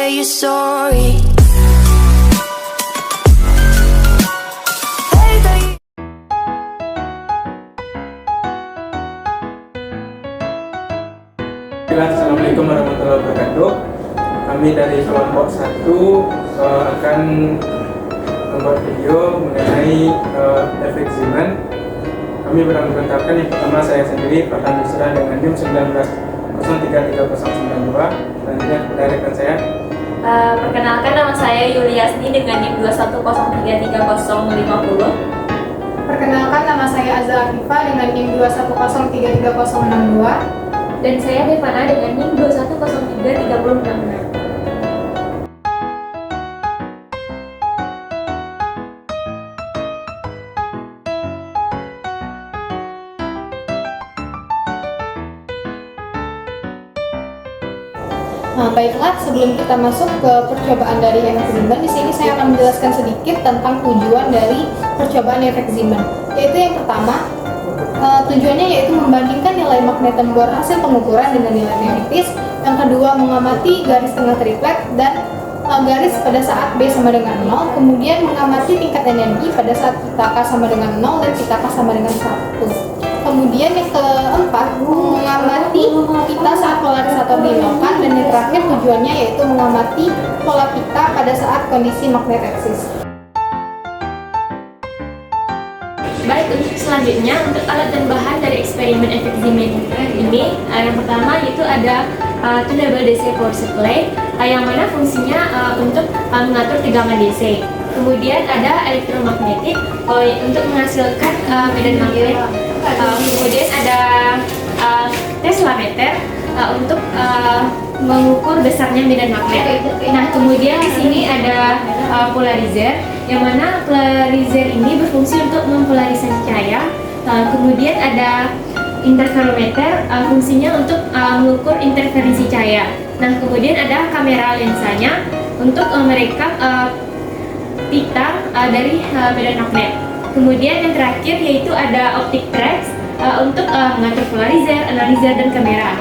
say you're sorry. Assalamualaikum warahmatullahi wabarakatuh. Kami dari kelompok 1 akan membuat video mengenai efek Zeeman. Kami beranggotakan yang pertama saya sendiri, Farhan Yusra dengan NIM 19033092. Selanjutnya kepada rekan saya. Perkenalkan, nama saya Yuliasni dengan NIM 21033050. Perkenalkan, nama saya Azza Afifah dengan NIM 21033062. Dan saya Devana dengan NIM 21033066. Baiklah, sebelum kita masuk ke percobaan dari efek Zeeman, di sini saya akan menjelaskan sedikit tentang tujuan dari percobaan efek Zeeman. Yaitu yang pertama, tujuannya yaitu membandingkan nilai magneton bor hasil pengukuran dengan nilai teoritis. Yang kedua, mengamati garis tengah triplet dan garis pada saat B sama dengan 0. Kemudian mengamati tingkat energi pada saat kita K sama dengan 0 dan kita K sama dengan 1. Kemudian yang keempat, mengamati pita saat polarisator dinolkan. Dan yang terakhir tujuannya yaitu mengamati pola pita pada saat kondisi magnetesis. Baik, untuk selanjutnya, untuk alat dan bahan dari eksperimen efek Zeeman ini, yang pertama yaitu ada tunable DC power supply, yang mana fungsinya untuk mengatur tegangan DC. Kemudian ada elektromagnetik untuk menghasilkan medan magnet. Kemudian ada teslameter untuk mengukur besarnya medan magnet. Nah, kemudian di sini ada polarizer, yang mana polarizer ini berfungsi untuk mempolarisasi cahaya. Kemudian ada interferometer, fungsinya untuk mengukur interferensi cahaya. Nah, kemudian ada kamera lensanya untuk merekam pita dari medan magnet. Kemudian yang terakhir yaitu ada optic tracks untuk mengatur polarizer, analizer, dan kamera.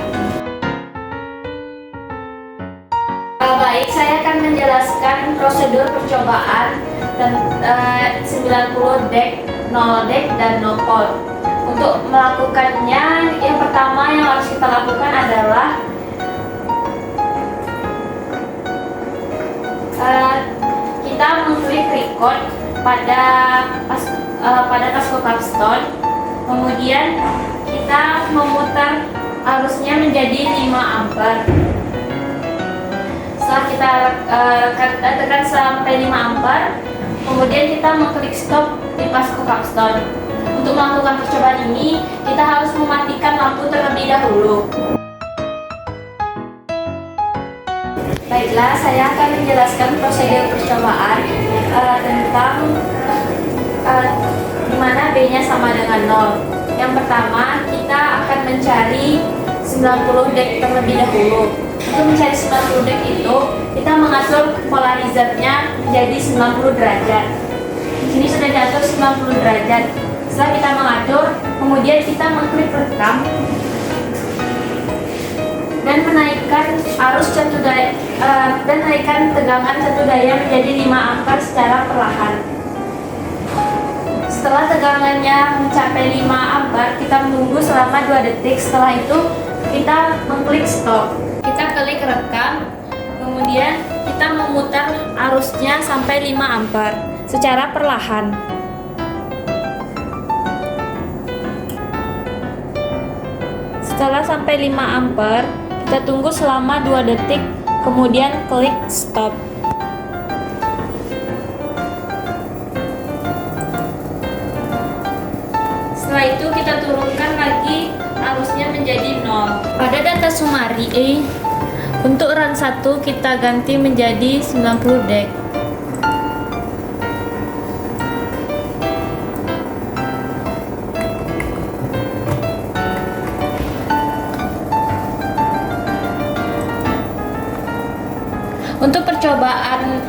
Baik, saya akan menjelaskan prosedur percobaan 90 dek, 0 dek, dan no pole. Untuk melakukannya, yang pertama yang harus kita lakukan adalah kita mengklik record pada kasko capstone. Kemudian kita memutar arusnya menjadi 5 ampere. Setelah kita tekan sampai 5 ampere, kemudian kita mengklik stop di kasko capstone. Untuk melakukan percobaan ini, kita harus mematikan lampu terlebih dahulu. Baiklah, saya akan menjelaskan prosedur percobaan tentang di mana B-nya sama dengan 0. Yang pertama, kita akan mencari 90 dek terlebih dahulu. Untuk mencari 90 dek itu, kita mengatur polarizernya menjadi 90 derajat. Di sini sudah diatur 90 derajat. Setelah kita mengatur, kemudian kita mengklik rekam dan menaikkan arus satu daya dan naikkan tegangan satu daya menjadi 5 ampere secara perlahan. Setelah tegangannya mencapai 5 ampere, kita menunggu selama 2 detik. Setelah itu kita mengklik stop. Kita klik rekam, kemudian kita memutar arusnya sampai 5 ampere secara perlahan. Setelah sampai 5 ampere, kita tunggu selama 2 detik, kemudian klik stop. Setelah itu kita turunkan lagi arusnya menjadi 0. Pada data summary, untuk run 1 kita ganti menjadi 90 dek. Untuk percobaan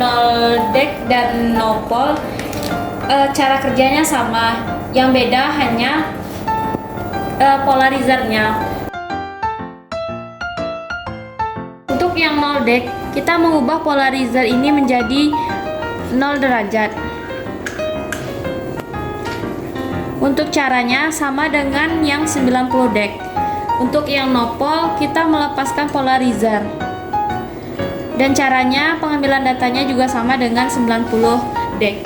0 dek dan no pole, cara kerjanya sama, yang beda hanya polarizernya. Untuk Untuk yang 0 dek, kita mengubah polarizer ini menjadi 0 derajat. Untuk caranya sama dengan yang 90 dek. Untuk yang nopol, kita melepaskan polarizer. Dan caranya pengambilan datanya juga sama dengan 90 dek.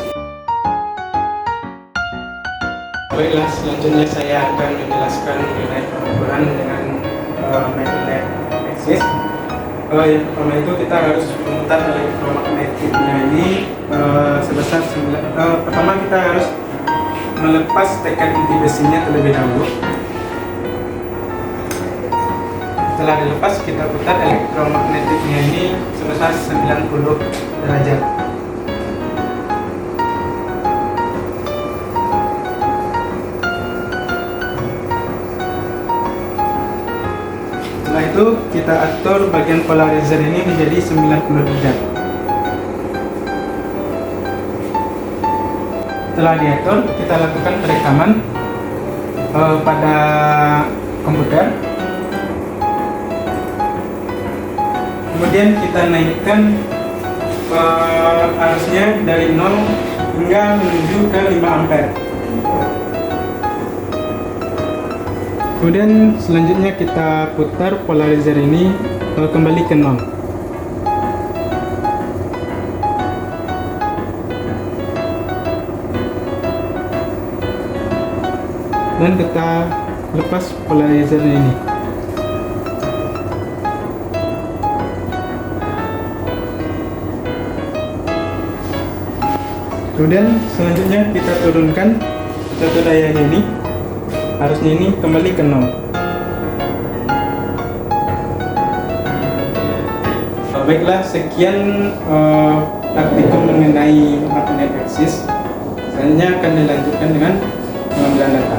Baiklah, selanjutnya saya akan menjelaskan mengenai pengukuran dengan magnet axis. Yang pertama itu kita harus memutar elektromagnetiknya ini sebesar pertama kita harus melepas tekan inti besinya terlebih dahulu. Setelah dilepas, kita putar elektromagnetiknya ini sebesar 90 derajat. Setelah itu kita atur bagian polarizer ini menjadi 90 derajat. Setelah diatur, kita lakukan perekaman pada komputer. Kemudian kita naikkan arusnya dari 0 hingga menuju ke 5 ampere. Kemudian selanjutnya kita putar polarizer ini kembali ke 0. Dan kita lepas polarizer ini. Kemudian selanjutnya kita turunkan satu dayanya ini, arusnya ini kembali ke 0. Baiklah, sekian praktikum mengenai magnet axis. Selanjutnya akan dilanjutkan dengan pengambilan data.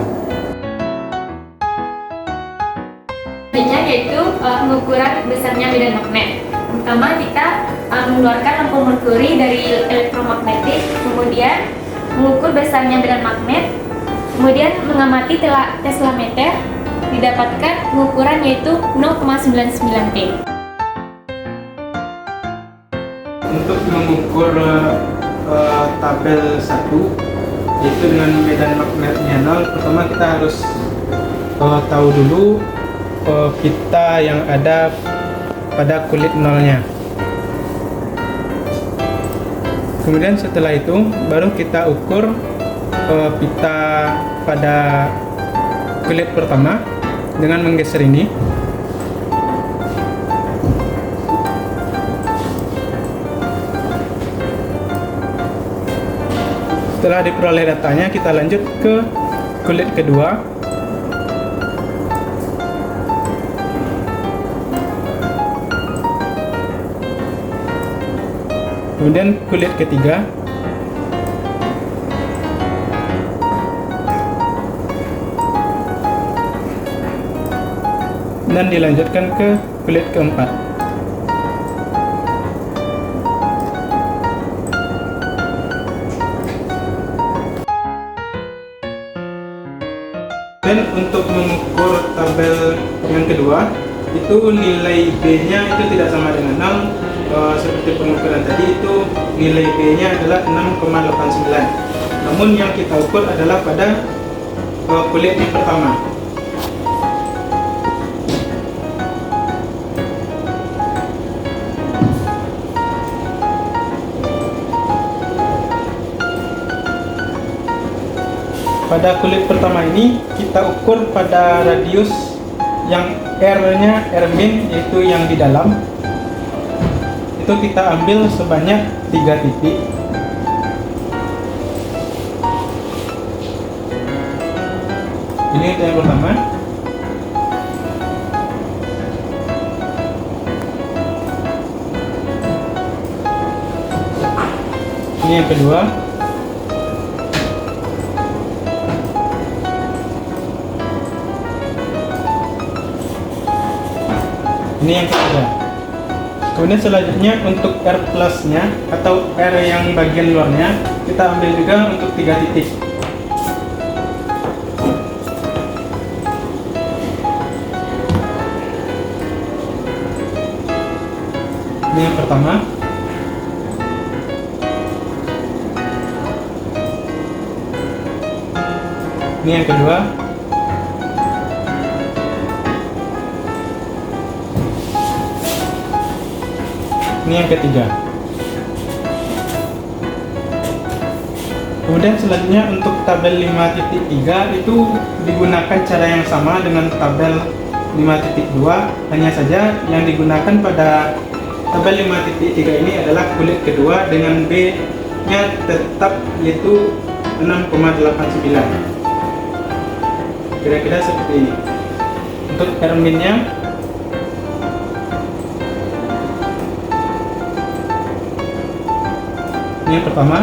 Selanjutnya yaitu pengukuran besarnya medan magnet. Pertama kita mengeluarkan lampu merkuri dari elektromagnetik, kemudian mengukur besarnya medan magnet, kemudian mengamati teslameter, didapatkan pengukuran yaitu 0,99 T. Untuk mengukur tabel 1 yaitu dengan medan magnetnya 0, pertama kita harus tahu dulu pita yang ada pada kulit nolnya. Kemudian setelah itu baru kita ukur pita pada kulit pertama dengan menggeser ini. Setelah diperoleh datanya, kita lanjut ke kulit kedua. Kemudian kulit ketiga. Dan dilanjutkan ke kulit keempat. Dan untuk mengukur tabel yang kedua, itu nilai B-nya itu tidak sama dengan 0. Seperti pengukuran tadi, itu nilai B-nya adalah 6,89. Namun yang kita ukur adalah pada kulit yang pertama. Pada kulit pertama ini kita ukur pada radius yang R-nya R-min, yaitu yang di dalam. Itu kita ambil sebanyak 3 titik. Ini yang pertama. Ini yang kedua. Ini yang ketiga. Kemudian selanjutnya untuk R plusnya atau R yang bagian luarnya kita ambil juga untuk 3 titik. Ini yang pertama. Ini yang kedua. Ini yang ketiga. Kemudian selanjutnya untuk tabel 5.3 itu digunakan cara yang sama dengan tabel 5.2, hanya saja yang digunakan pada tabel 5.3 ini adalah kulit kedua dengan B-nya tetap yaitu 6,89. Kira-kira seperti ini. Untuk terminnya ini yang pertama.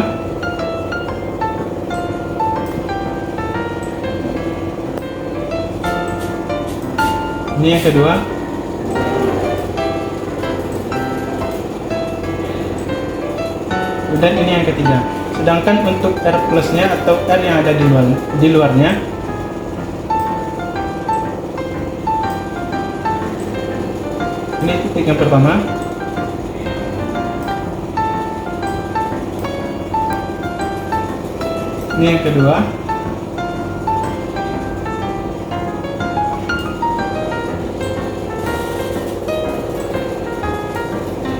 Ini yang kedua. Dan ini yang ketiga. Sedangkan untuk R plusnya atau R yang ada di luarnya ini titik yang pertama. Ini yang kedua.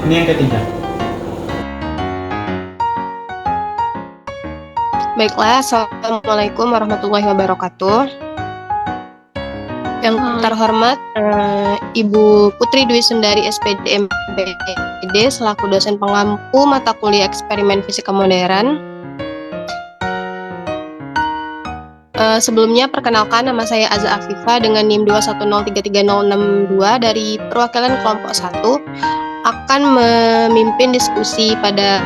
Ini yang ketiga. Baiklah, Assalamualaikum warahmatullahi wabarakatuh. Yang terhormat Ibu Putri Dwi Sundari SPD MPD selaku dosen pengampu mata kuliah eksperimen fisika modern. Sebelumnya perkenalkan, nama saya Aza Afifa dengan NIM 210336062 dari perwakilan kelompok 1 akan memimpin diskusi pada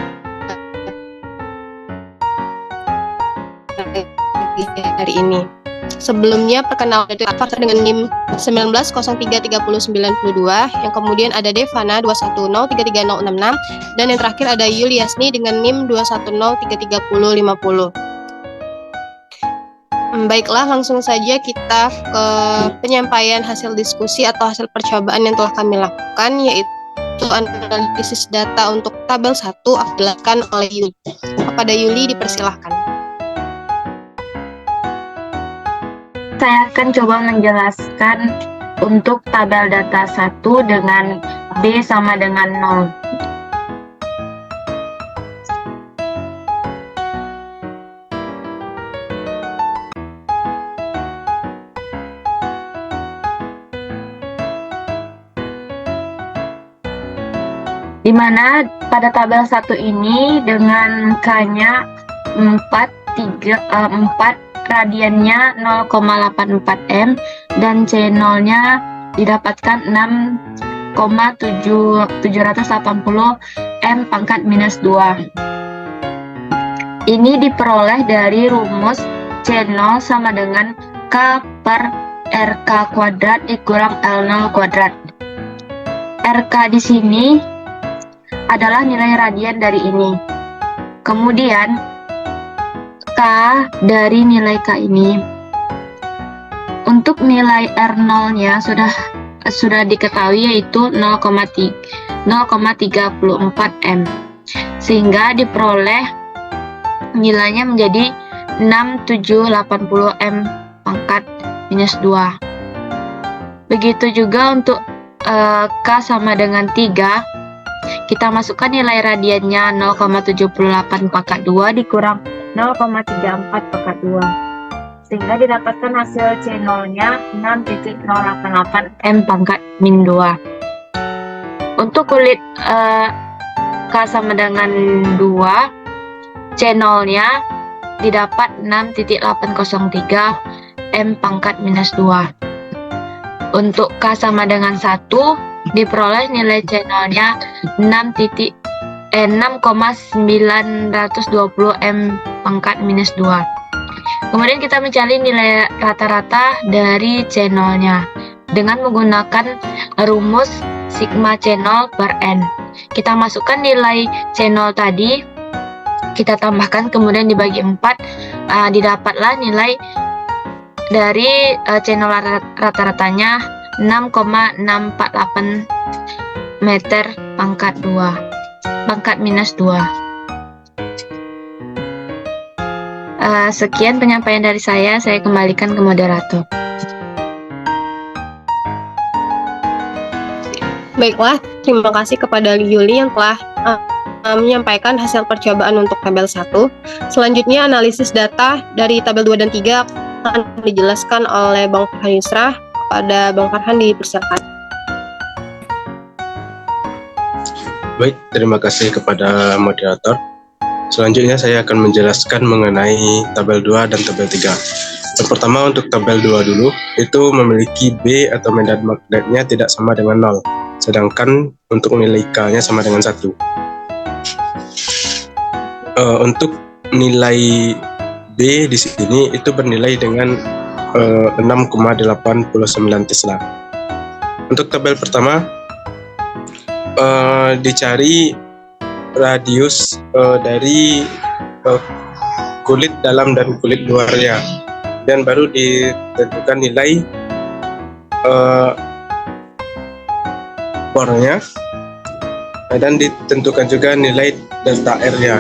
hari ini. Sebelumnya perkenalkan dengan NIM 19033092, yang kemudian ada Devana 210336066, dan yang terakhir ada Yuliasni dengan NIM 210335050. Baiklah, langsung saja kita ke penyampaian hasil diskusi atau hasil percobaan yang telah kami lakukan, yaitu analisis data untuk tabel 1 dilakukan oleh Yuli. Kepada Yuli dipersilahkan. Saya akan coba menjelaskan untuk tabel data 1 dengan D sama dengan 0. Di mana pada tabel 1 ini dengan K-nya 4, radiannya 0,84 M dan C0-nya didapatkan 6,780 M pangkat minus 2. Ini diperoleh dari rumus C0 sama dengan K per RK kuadrat dikurang L0 kuadrat. RK di sini adalah nilai radian dari ini. Kemudian K dari nilai K ini. Untuk nilai R0-nya sudah diketahui yaitu 0,34 M. Sehingga diperoleh nilainya menjadi 6780 M pangkat minus 2. Begitu juga untuk K sama dengan 3. Kita masukkan nilai radiannya 0,78 pangkat 2 dikurang 0,34 pangkat 2. Sehingga didapatkan hasil C0-nya 6,088 M pangkat min 2. Untuk kulit K sama dengan 2, C0-nya didapat 6,803 M pangkat minus 2. Untuk K sama dengan 1, diperoleh nilai C0-nya 6,920 M pangkat minus 2. Kemudian kita mencari nilai rata-rata dari C0-nya dengan menggunakan rumus sigma C0 per N. Kita masukkan nilai C0 tadi, kita tambahkan kemudian dibagi 4, didapatlah nilai dari C0 rata-ratanya 6,648 meter pangkat minus 2. Sekian penyampaian dari saya kembalikan ke moderator. Baiklah, terima kasih kepada Yuli yang telah menyampaikan hasil percobaan untuk tabel 1. Selanjutnya analisis data dari tabel 2 dan 3 akan dijelaskan oleh Bang Farhan Yusra. Kepada Bang Farhan dipersilakan. Baik, terima kasih kepada moderator. Selanjutnya saya akan menjelaskan mengenai tabel 2 dan tabel 3. Yang pertama untuk tabel 2 dulu, itu memiliki B atau medan magnetnya tidak sama dengan 0. Sedangkan untuk nilai K-nya sama dengan 1. Untuk nilai B di sini itu bernilai dengan 6,89 Tesla. Untuk tabel pertama, dicari radius dari kulit dalam dan kulit luarnya, dan baru ditentukan nilai bornya, dan ditentukan juga nilai delta R-nya.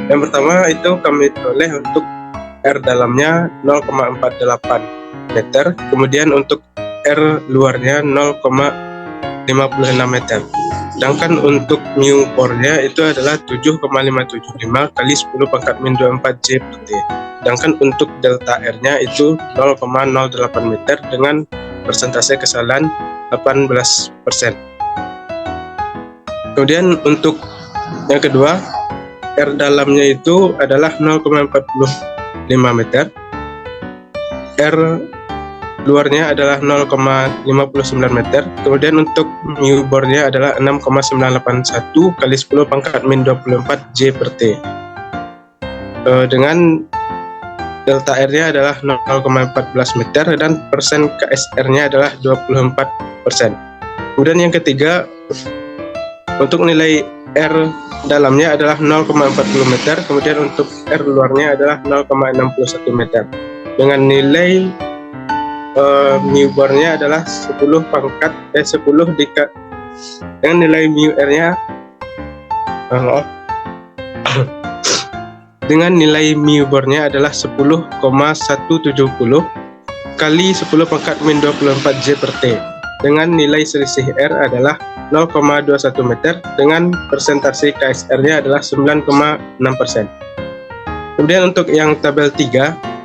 Yang pertama itu kami peroleh untuk R dalamnya 0,48 meter, kemudian untuk R luarnya 0,56 meter. Sedangkan untuk mu bornya itu adalah 7,575 kali 10 pangkat min 24 J per T. Sedangkan untuk delta R-nya itu 0,08 meter dengan persentase kesalahan 18%. Kemudian untuk yang kedua, R dalamnya itu adalah 0,45 meter, R luarnya adalah 0,59 meter, kemudian untuk mu bornya adalah 6,981 kali 10 pangkat min 24 J per T. Dengan delta R-nya adalah 0,14 meter dan persen KSR-nya adalah 24%. Kemudian yang ketiga, untuk nilai R dalamnya adalah 0,40 meter, kemudian untuk R luarnya adalah 0,61 meter. Dengan nilai mu bornya adalah 10 dengan nilai mu R-nya dengan nilai mu bornya adalah 10,170 kali 10 pangkat min 24 J per T, dengan nilai selisih R adalah 0,21 meter dengan persentase KSR-nya adalah 9,6%. Kemudian untuk yang tabel 3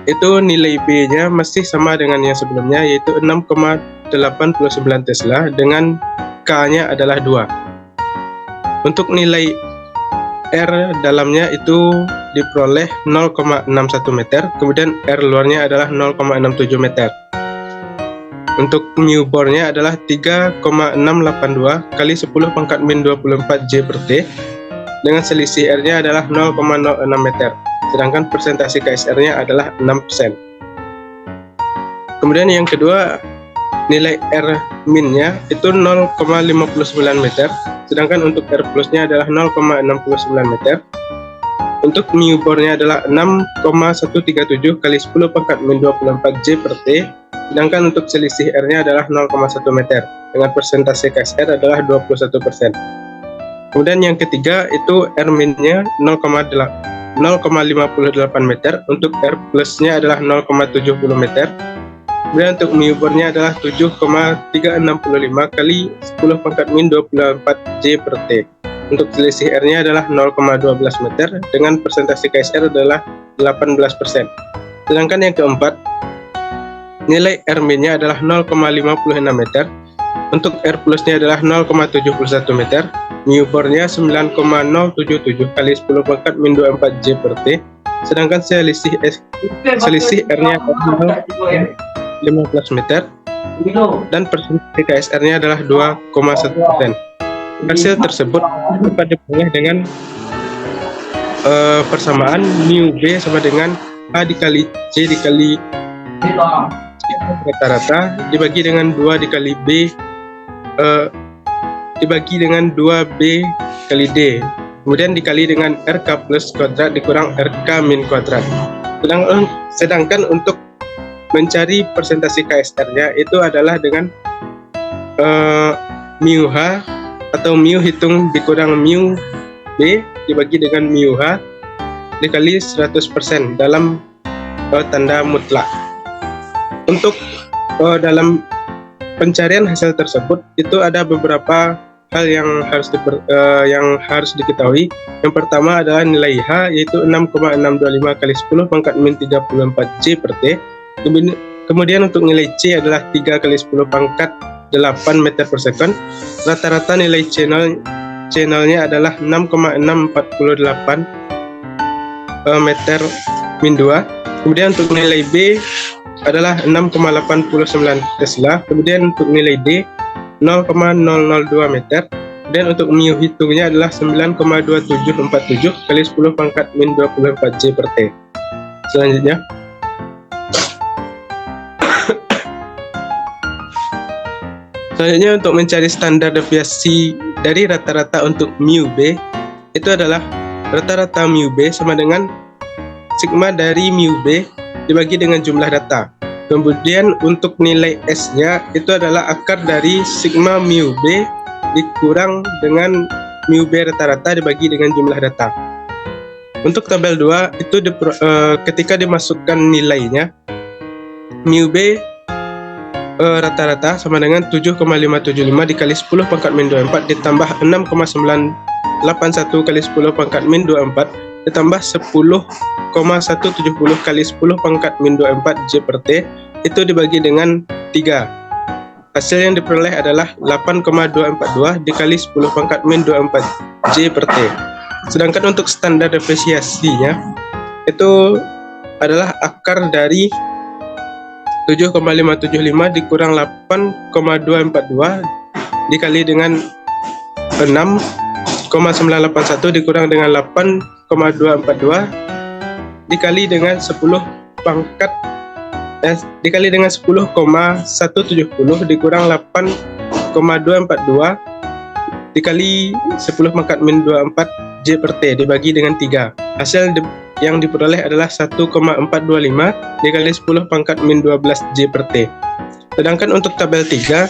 itu nilai B-nya masih sama dengan yang sebelumnya, yaitu 6,89 Tesla dengan K-nya adalah 2. Untuk nilai R dalamnya itu diperoleh 0,61 meter, kemudian R luarnya adalah 0,67 meter. Untuk mu bornya adalah 3,682 kali 10 pangkat min 24 J per T, dengan selisih R-nya adalah 0,06 meter, sedangkan persentase KSR-nya adalah 6%. Kemudian yang kedua, nilai R min-nya itu 0,59 meter, sedangkan untuk R plus-nya adalah 0,69 meter. Untuk mu bornya adalah 6,137 kali 10 pangkat min 24 J per T, sedangkan untuk selisih R-nya adalah 0,1 meter, dengan persentase KSR adalah 21%. Kemudian yang ketiga itu R min-nya 0,58 meter, untuk R plus-nya adalah 0,70 meter. Kemudian untuk mu bornya adalah 7,365 kali 10 pangkat min 24 J per T. Untuk selisih R-nya adalah 0,12 meter, dengan persentase KSR adalah 18%. Sedangkan yang keempat, nilai R min-nya adalah 0,56 meter, untuk R plus-nya adalah 0,71 meter, mu bornya 9,077 kali 10 pangkat min 24 J per T, sedangkan selisih R-nya adalah 15 meter, dan persentase KSR-nya adalah 2,1%. Hasil tersebut dapat diperoleh dengan persamaan mu B sama dengan A dikali C dikali rata-rata dibagi dengan 2 dikali B dibagi dengan 2B kali D, kemudian dikali dengan RK plus kuadrat dikurang RK min kuadrat. Sedangkan untuk mencari persentase KSR-nya itu adalah dengan mu H atau mu hitung dikurang mu B dibagi dengan mu H dikali 100% dalam tanda mutlak. Untuk dalam pencarian hasil tersebut itu ada beberapa hal yang harus diketahui. Yang pertama adalah nilai H, yaitu 6,625 kali 10 pangkat min 34 J per T. Kemudian untuk nilai C adalah 3 kali 10 pangkat 8 meter per second. Rata-rata nilai channelnya adalah 6,648 meter min 2. Kemudian untuk nilai B adalah 6,89 Tesla. Kemudian untuk nilai D 0,002 meter. Dan untuk mu hitungnya adalah 9,2747 kali 10 pangkat min 24 J per T. Selanjutnya untuk mencari standar deviasi dari rata-rata untuk mu B, itu adalah rata-rata mu B sama dengan sigma dari mu B dibagi dengan jumlah data. Kemudian untuk nilai S-nya itu adalah akar dari sigma mu B dikurang dengan mu B rata-rata dibagi dengan jumlah data. Untuk tabel 2 itu ketika dimasukkan nilainya, mu B rata-rata sama dengan 7,575 dikali 10 pangkat min 24 ditambah 6,981 kali 10 pangkat min 24 ditambah 10,170 kali 10 pangkat min 24 J per T itu dibagi dengan 3. Hasil yang diperoleh adalah 8,242 dikali 10 pangkat min 24 J per T. Sedangkan untuk standar deviasinya itu adalah akar dari 7,575 dikurang 8,242 dikali dengan 6,981 dikurang dengan 8,242 dikali dengan 10 pangkat dikali dengan 10,170 dikurang 8,242 dikali 10 pangkat min 24 J per T dibagi dengan 3. Hasil yang diperoleh adalah 1,425 dikali 10 pangkat min 12 J per T. Sedangkan untuk tabel 3,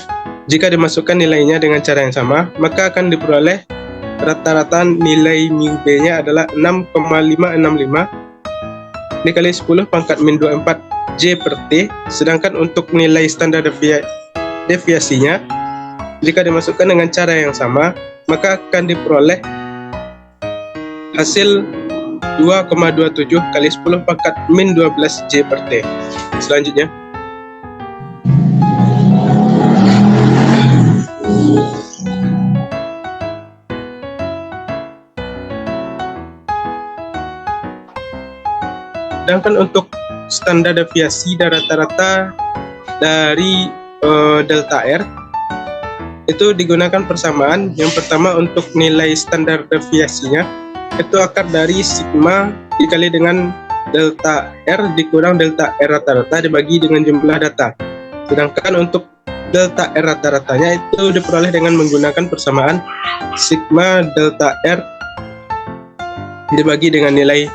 jika dimasukkan nilainya dengan cara yang sama, maka akan diperoleh rata-rata nilai mu B-nya adalah 6,565 dikali 10 pangkat min 24 J per T. Sedangkan untuk nilai standar deviasinya, jika dimasukkan dengan cara yang sama, maka akan diperoleh hasil 2,27 kali 10 pangkat min 12 J per T. Selanjutnya sedangkan untuk standar deviasi dan rata-rata dari delta R itu digunakan persamaan. Yang pertama untuk nilai standar deviasinya itu akar dari sigma dikali dengan delta R dikurang delta R rata-rata dibagi dengan jumlah data. Sedangkan untuk delta R rata-ratanya itu diperoleh dengan menggunakan persamaan sigma delta R dibagi dengan nilai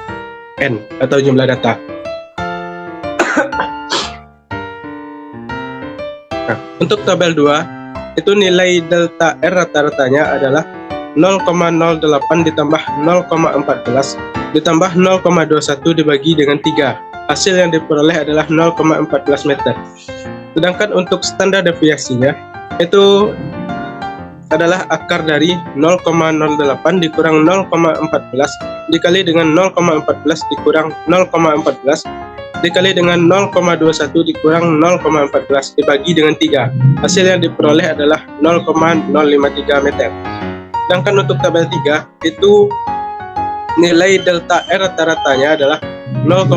N atau jumlah data. Nah, untuk tabel 2 itu nilai delta R rata-ratanya adalah 0,08 ditambah 0,14 ditambah 0,21 dibagi dengan 3. Hasil yang diperoleh adalah 0,14 meter. Sedangkan untuk standar deviasinya itu adalah akar dari 0,08 dikurang 0,14 dikali dengan 0,14 dikurang 0,14 dikali dengan 0,21 dikurang 0,14 dibagi dengan 3. Hasil yang diperoleh adalah 0,053 meter. Sedangkan untuk tabel 3 itu nilai delta R rata-ratanya adalah 0,06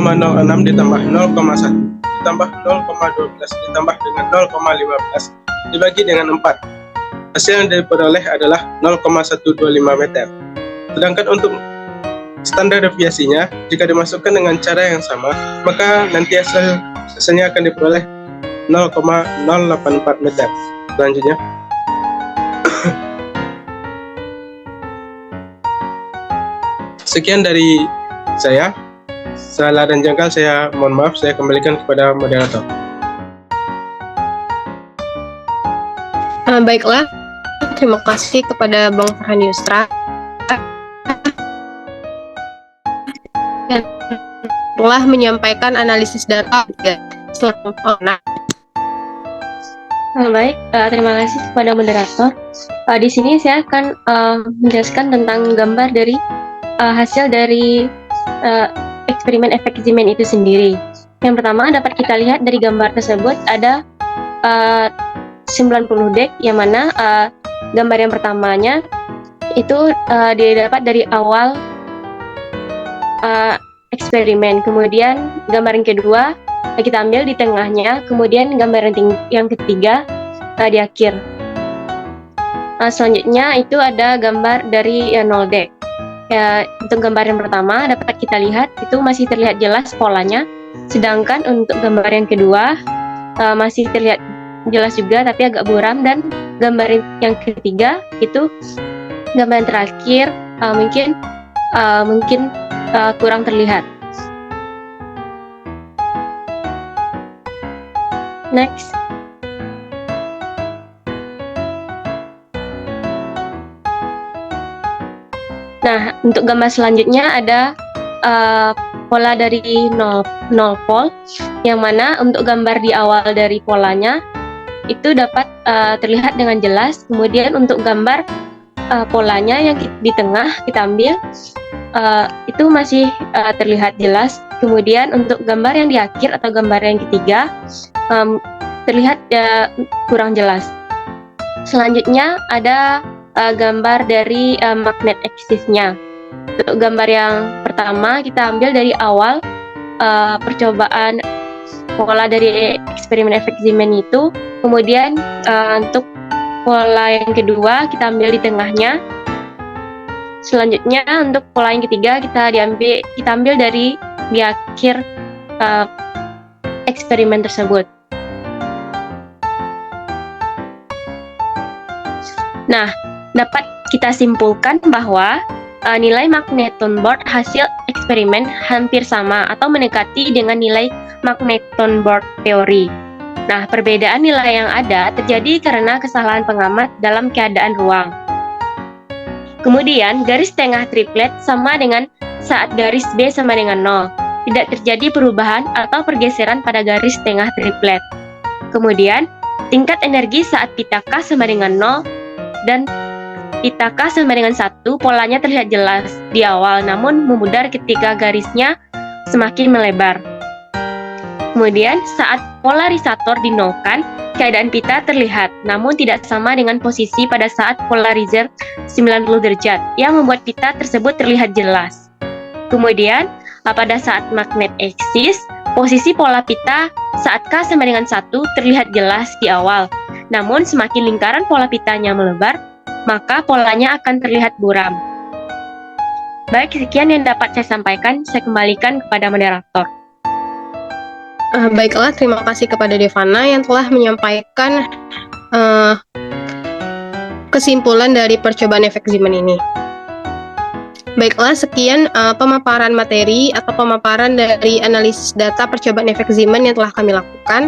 ditambah 0,1 ditambah 0,12 ditambah dengan 0,15 dibagi dengan 4. Hasil yang diperoleh adalah 0,125 meter. Sedangkan untuk standar deviasinya, jika dimasukkan dengan cara yang sama, maka nanti hasilnya akan diperoleh 0,084 meter. Selanjutnya sekian dari saya. Salah dan jangkal saya mohon maaf, saya kembalikan kepada moderator. Baiklah, terima kasih kepada Bang Farhan Yusra yang telah menyampaikan analisis data. Baik, terima kasih kepada moderator. Di sini saya akan menjelaskan tentang gambar dari hasil dari eksperimen efek Zeeman itu sendiri. Yang pertama dapat kita lihat dari gambar tersebut ada 90 dek, yang mana gambar yang pertamanya itu didapat dari awal eksperimen. Kemudian gambar yang kedua kita ambil di tengahnya, kemudian gambar yang ketiga di akhir. Selanjutnya itu ada gambar dari 0 dek. Untuk gambar yang pertama dapat kita lihat itu masih terlihat jelas polanya, sedangkan untuk gambar yang kedua masih terlihat jelas juga tapi agak buram, dan gambar yang ketiga itu gambar yang terakhir mungkin kurang terlihat. Next. Nah, untuk gambar selanjutnya ada pola dari 0 volt, yang mana untuk gambar di awal dari polanya itu dapat terlihat dengan jelas. Kemudian untuk gambar polanya yang di tengah kita ambil itu masih terlihat jelas. Kemudian untuk gambar yang di akhir atau gambar yang ketiga terlihat kurang jelas. Selanjutnya ada gambar dari magnet axis-nya. Untuk gambar yang pertama kita ambil dari awal percobaan pola dari eksperimen efek Zeeman itu. Kemudian untuk pola yang kedua kita ambil di tengahnya. Selanjutnya untuk pola yang ketiga kita ambil dari di akhir eksperimen tersebut. Nah, dapat kita simpulkan bahwa nilai Magneton-Board hasil eksperimen hampir sama atau mendekati dengan nilai Magneton-Board teori. Nah, perbedaan nilai yang ada terjadi karena kesalahan pengamat dalam keadaan ruang. Kemudian, garis tengah triplet sama dengan saat garis B sama dengan 0. Tidak terjadi perubahan atau pergeseran pada garis tengah triplet. Kemudian, tingkat energi saat pita K sama dengan 0 dan pita K sama dengan 1, polanya terlihat jelas di awal, namun memudar ketika garisnya semakin melebar. Kemudian, saat polarisator dinolkan, keadaan pita terlihat, namun tidak sama dengan posisi pada saat polarizer 90 derajat, yang membuat pita tersebut terlihat jelas. Kemudian, pada saat magnet axis, posisi pola pita saat K sama dengan 1 terlihat jelas di awal, namun semakin lingkaran pola pitanya melebar, maka polanya akan terlihat buram. Baik, sekian yang dapat saya sampaikan. Saya kembalikan kepada moderator. Baiklah, terima kasih kepada Devana yang telah menyampaikan kesimpulan dari percobaan efek Zeeman ini. Baiklah, sekian pemaparan materi atau pemaparan dari analisis data percobaan efek Zeeman yang telah kami lakukan.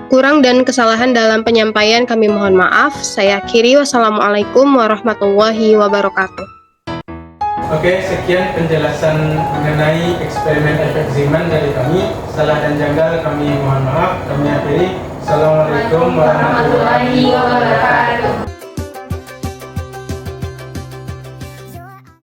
Kurang dan kesalahan dalam penyampaian kami mohon maaf. Saya akhiri. Wassalamualaikum warahmatullahi wabarakatuh. Oke, sekian penjelasan mengenai eksperimen efek Zeeman dari kami. Salah dan janggal kami mohon maaf. Kami akhiri. Assalamualaikum warahmatullahi